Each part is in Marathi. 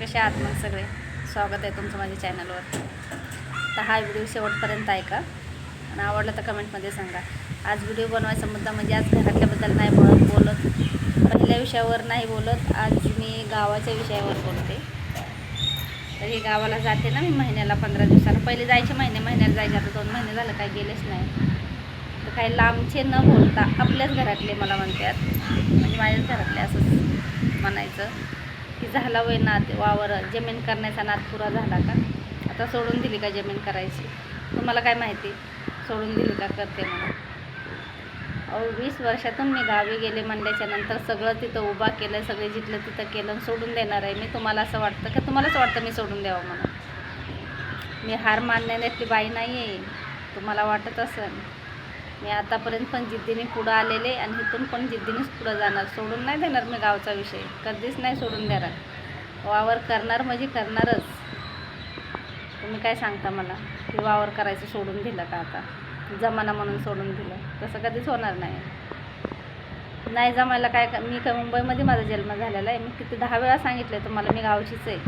कसे आहात मग सगळे? स्वागत आहे तुमचं माझ्या चॅनलवर. तर हा व्हिडिओ शेवटपर्यंत ऐका आणि आवडला तर कमेंटमध्ये सांगा. आज व्हिडिओ बनवायचा मुद्दा म्हणजे आज घरातल्याबद्दल नाही बोलत, पहिल्या विषयावर नाही बोलत. आज मी गावाच्या विषयावर बोलते. तर हे गावाला जाते ना मी महिन्याला 15 दिवसाला. पहिले जायचे महिन्याला जायचे, आता 2 महिने झालं काही गेलेच नाही. तर काही लांबचे न बोलता आपल्याच घरातले मला म्हणतात, म्हणजे माझ्याच घरातले असंच म्हणायचं की झाला वय नात वावर जमीन करण्याचा नाद पुरा झाला का? आता सोडून दिली का जमीन करायची? तुम्हाला काय माहिती सोडून दिली का करते म्हणून? 20 वर्षातून मी गावी गेले म्हणल्याच्या नंतर सगळं तिथं उभा केलं, सगळे जिथलं तिथं केलं, सोडून देणार आहे मी? तुम्हाला असं वाटतं का? तुम्हालाच वाटतं मी सोडून द्यावं म्हणून? मी हार मानण्यातली बाई नाही आहे, तुम्हाला वाटत असेल. मी आतापर्यंत पण जिद्दीने पुढं आलेले आणि इथून पण जिद्दीनेच पुढं जाणार. सोडून नाही देणार मी गावचा विषय, कधीच नाही सोडून देणार. वावर करणार म्हणजे करणारच. तुम्ही काय सांगता मला की वावर करायचं सोडून दिलं का? आता जमाना म्हणून सोडून दिलं? तसं कधीच होणार नाही जमायला. मी काय मुंबईमध्ये माझा जन्म झालेला आहे. मी किती 10 वेळा सांगितलं आहे तुम्हाला मी गावचीच आहे.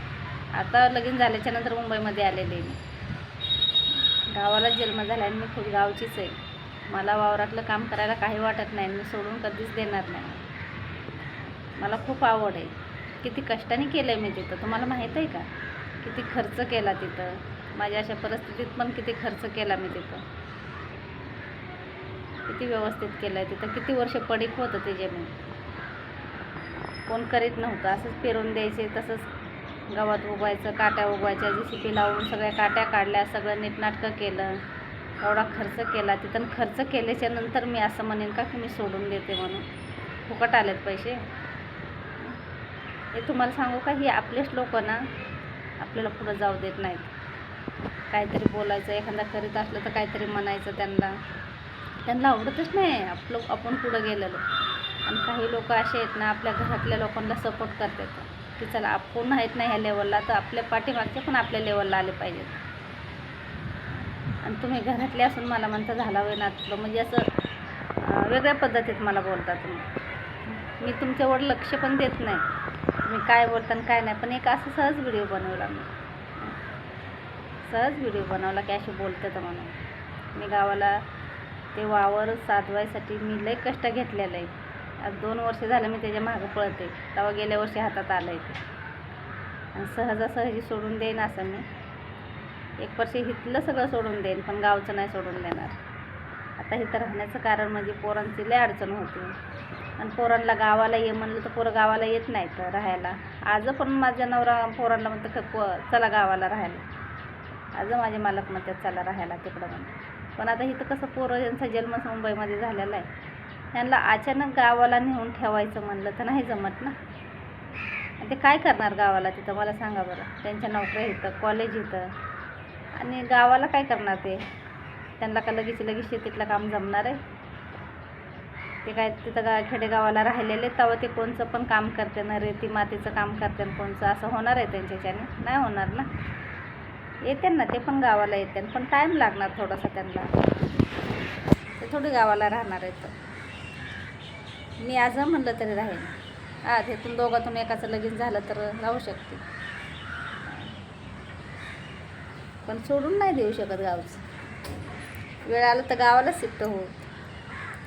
आता लगीन झाल्याच्या नंतर मुंबईमध्ये आलेले आहे. मी गावालाच जन्म झाला आणि मी खूप गावचीच आहे. मला वावरातलं काम करायला काही वाटत नाही. मी सोडून कधीच देणार नाही. मला खूप आवड आहे. किती कष्टाने केलं आहे मी तिथं, तुम्हाला माहीत आहे का? किती खर्च केला तिथं. माझ्या अशा परिस्थितीत पण किती खर्च केला मी तिथं. किती व्यवस्थित केलं आहे तिथं. किती वर्ष पडीक होतं ते जमीन. कोण करीत नव्हतं. असंच पेरून द्यायचे, तसंच गावात उगवायचं, काट्या उगवायच्या, JCP लावून सगळ्या काट्या काढल्या, सगळं नीटनाटकं केलं. एवढा खर्च केला तिथं. खर्च केल्याच्या नंतर मी असं म्हणेन का की मी सोडून देते म्हणून? फुकट आलेत पैसे? हे तुम्हाला सांगू का, ही आपलेच लोक ना आपल्याला पुढं जाऊ देत नाहीत. काहीतरी बोलायचं, एखादा करीत असलं तर काहीतरी म्हणायचं. त्यांना आवडतच नाही आपण पुढं गेलेलं. आणि काही लोक असे आहेत ना, आपल्या घरातल्या लोकांना सपोर्ट करतात की चला आपण आहेत ना ह्या लेवलला, तर आपल्या पाठीमागचे पण आपल्या लेवलला आले पाहिजेत. आणि तुम्ही घरातले असून मला म्हणता झाला वय नातलं, म्हणजे असं वेगळ्या पद्धतीत मला बोलता तुम्ही. मी तुमच्यावर लक्ष पण देत नाही, तुम्ही काय बोलता आणि काय नाही. पण एक असं सहज व्हिडिओ बनवला की अशी बोलते तर म्हणून. मी गावाला ते वावर साधवायसाठी मी लई कष्ट घेतलेलं आहे. आज 2 वर्ष झालं मी त्याच्या मागं पळते. तेव्हा गेल्या वर्षी हातात आलं आहे ते. आणि सहजासहजी सोडून देईन असं मी. 1 वर्ष इथलं सगळं सोडून देईन, पण गावचं नाही सोडून देणार. आता इथं राहण्याचं कारण म्हणजे पोरांची लई अडचण होती. आणि पोरांना गावाला ये म्हणलं तर पोरं गावाला येत नाहीत राहायला. आज पण माझ्या नवरा पोरांना म्हणतं चला गावाला राहायला. आज माझे मालक म्हणतात चला राहायला तिकडं म्हणून. पण आता इथं कसं, पोरं यांचा जन्मच मुंबईमध्ये झालेला आहे. त्यांना अचानक गावाला नेऊन ठेवायचं म्हणलं तर नाही जमत ना. ते काय करणार गावाला तिथं मला सांगा बरं? त्यांच्या नोकऱ्या इथं, कॉलेज इथं, आणि गावाला काय करणार ते? त्यांना का लगेच शेतीतलं काम जमणार आहे? ते काय तिथं खेडेगावाला राहिलेले, तेव्हा ते कोणचं पण काम करते ना, रेती मातीचं काम करते ना कोणचं, असं होणार आहे त्यांच्याच्याने? नाही होणार ना. येते ना ते पण गावाला येते, पण टाईम लागणार थोडासा त्यांना. ते थोडी गावाला राहणार आहेत. मी आज म्हणलं तरी राहील. तिथून दोघातून एकाचं लगीन झालं तर राहू शकते, पण सोडून नाही देऊ शकत गावचं. वेळ आलं तर गावाला शिफ्ट हो.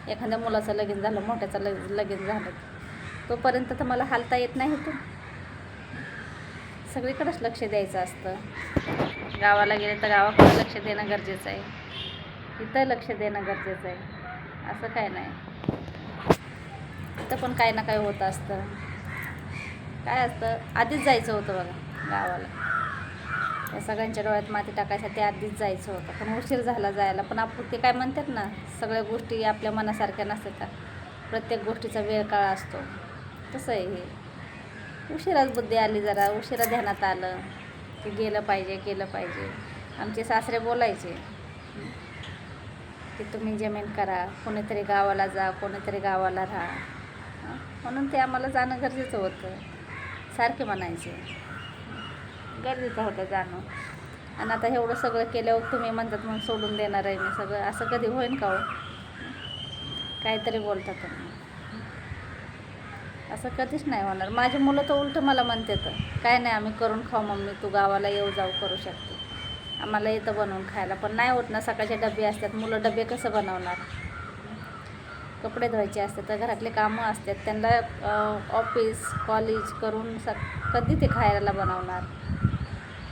एखाद्या मुलाचं लगीन झालं, मोठ्याचं लगीन झालं, तोपर्यंत तर मला हालता येत नाही इथून. सगळीकडेच लक्ष द्यायचं असतं. गावाला गेले तर गावाकडे लक्ष देणं गरजेचं आहे, इथं लक्ष देणं गरजेचं आहे. असं काय नाही, इथं पण काही ना काही होतं असतं. काय असतं, आधीच जायचं होतं बघा गावाला. या सगळ्यांच्या डोळ्यात माती टाकायसाठी आधीच जायचं होतं, पण उशीर झाला जायला. पण आपण ते काय म्हणतात ना, सगळ्या गोष्टी आपल्या मनासारख्या नसतात. प्रत्येक गोष्टीचा वेळ काळ असतो. तसं आहे हे. उशिराच बुद्धी आली, जरा उशिरा ध्यानात आलं की केलं पाहिजे. आमचे सासरे बोलायचे की तुम्ही जमीन करा, कोणीतरी गावाला जा, कोणीतरी गावाला राहा. म्हणून ते आम्हाला जाणं गरजेचं होतं. सारखे म्हणायचे, गरजेचं होतं जाणं. आणि आता एवढं सगळं केल्यावर तुम्ही म्हणतात मग सोडून देणार आहे मी सगळं? असं कधी होईन का हो? काहीतरी बोलता तुम्ही. असं कधीच नाही होणार. माझी मुलं तर उलटं मला म्हणते तर काय नाही आम्ही करून खाऊ मम्मी, तू गावाला येऊ जाऊ करू शकते, आम्हाला येतं बनवून खायला. पण नाही होत ना, सकाळचे डबे असतात, मुलं डबे कसं बनवणार, कपडे धुवायचे असतात, तर घरातले कामं असतात, त्यांना ऑफिस कॉलेज करून कधी ते खायला बनवणार.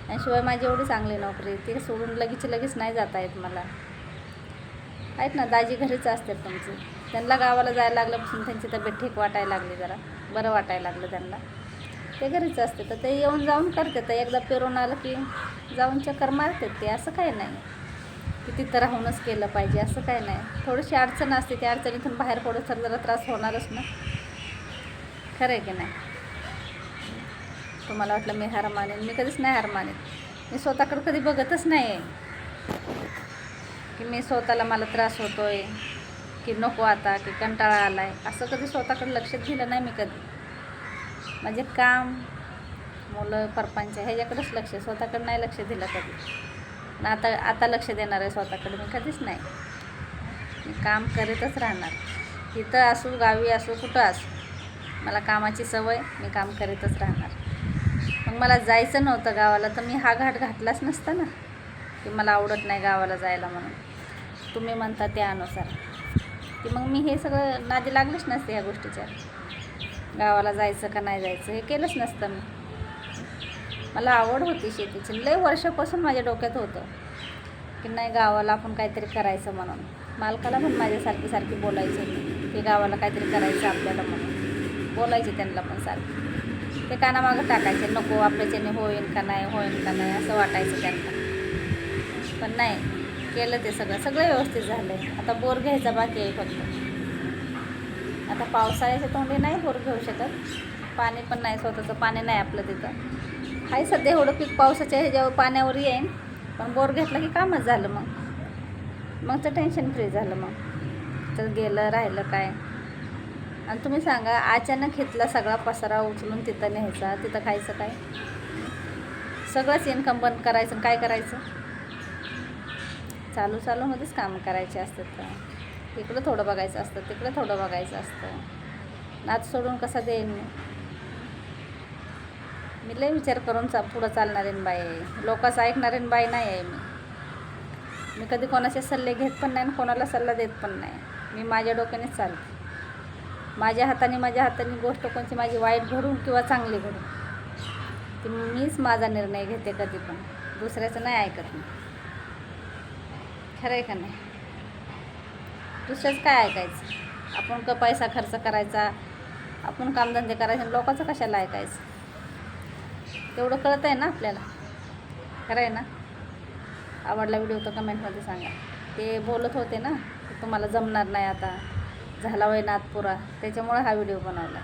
आणि शिवाय माझी एवढी चांगली नोकरी, ती सोडून लगेच नाही जाता येत मला. आहेत ना दाजी घरीच असतात तुमची, त्यांना गावाला जायला लागल्यापासून त्यांची तब्येत ठीक वाटायला लागली, जरा बरं वाटायला लागलं त्यांना, ते घरीच असते तर ते येऊन जाऊन करते. तर एकदा पेरून आलं की जाऊन चक्कर मारतात ते, असं काही नाही की तिथं राहूनच केलं पाहिजे, असं काही नाही. थोडीशी अडचण असते, त्या अडचणीतून बाहेर पडत तर जरा त्रास होणारच ना, खरं आहे की नाही. तुम्हाला वाटलं मी हार मानेन, मी कधीच नाही हार मानेन. मी स्वतःकडे कधी बघतच नाही आहे की मी स्वतःला मला त्रास होतो आहे की नको आता की कंटाळा आला आहे, असं कधी स्वतःकडे लक्ष दिलं नाही मी कधी. म्हणजे काम मुलं परपंच ह्याच्याकडेच लक्ष, स्वतःकडे नाही लक्ष दिलं कधी. आता लक्ष देणार आहे स्वतःकडे मी, कधीच नाही. मी काम करीतच राहणार, इथं असू गावी असू कुठं असू, मला कामाची सवय, मी काम करीतच राहणार. मग मला जायचं नव्हतं गावाला तर मी हा घाट घातलाच नसता ना की मला आवडत नाही गावाला जायला म्हणून, तुम्ही म्हणता त्यानुसार, की मग मी हे सगळं नादी लागलंच नसते ह्या गोष्टीच्या, गावाला जायचं का नाही जायचं हे केलंच नसतं मी. मला आवड होती शेतीची, लय वर्षापासून माझ्या डोक्यात होतं की नाही गावाला आपण काहीतरी करायचं म्हणून. मालकाला पण माझ्यासारखी सारखी बोलायचं मी की गावाला काहीतरी करायचं आपल्याला म्हणून, बोलायचे त्यांना पण सारखी. ते कानामागं टाकायचे, नको आपल्याच्याने होईन का नाही असं वाटायचं त्यांना. पण नाही केलं, ते सगळं व्यवस्थित झालं आहे. आता बोर घ्यायचा बाकी आहे फक्त. आता पावसाळ्याच्या तोंडी नाही बोर घेऊ शकत, पाणी पण नाही, स्वतःचं पाणी नाही आपलं तिथं. हाय सध्या एवढं पीक पावसाच्या ह्याच्यावर पाण्यावर येईन, पण बोर घेतला की कामच झालं. मग तर टेन्शन फ्री झालं. मग तर गेलं राहिलं काय. आणि तुम्ही सांगा, अचानक घेतला सगळा पसारा उचलून तिथं न्यायचा, तिथं खायचं काय, सगळंच इन्कम बंद करायचं, काय करायचं. चालूमध्येच कामं करायचे असतात का, इकडं थोडं बघायचं असतं, तिकडं थोडं बघायचं असतं. नाच सोडून कसा देईन मी लय विचार करून पुढं चालणारी बाई आहे, लोकांचं ऐकणारी बाई नाही आहे मी कधी कोणाचे सल्ले घेत पण नाही आणि कोणाला सल्ला देत पण नाही. मी माझ्या डोक्यानेच चालते, माझ्या हाताने गोष्ट कोणती माझी वाईट घडून किंवा चांगली घडून, ती मीच माझा निर्णय घेते, कधी पण दुसऱ्याचं नाही ऐकत मी. खरं आहे का नाही. दुसऱ्याच काय ऐकायचं, आपण पैसा खर्च करायचा, आपण कामधंदे करायचे, लोकांचं कशाला ऐकायचं. तेवढं कळत आहे ना आपल्याला, खरं आहे ना. आवडला व्हिडिओ तर कमेंटमध्ये सांगा. ते बोलत होते ना की तुम्हाला जमणार नाही, आता झाला वय नाद पुरा, त्याच्यामुळे हा व्हिडिओ बनवला.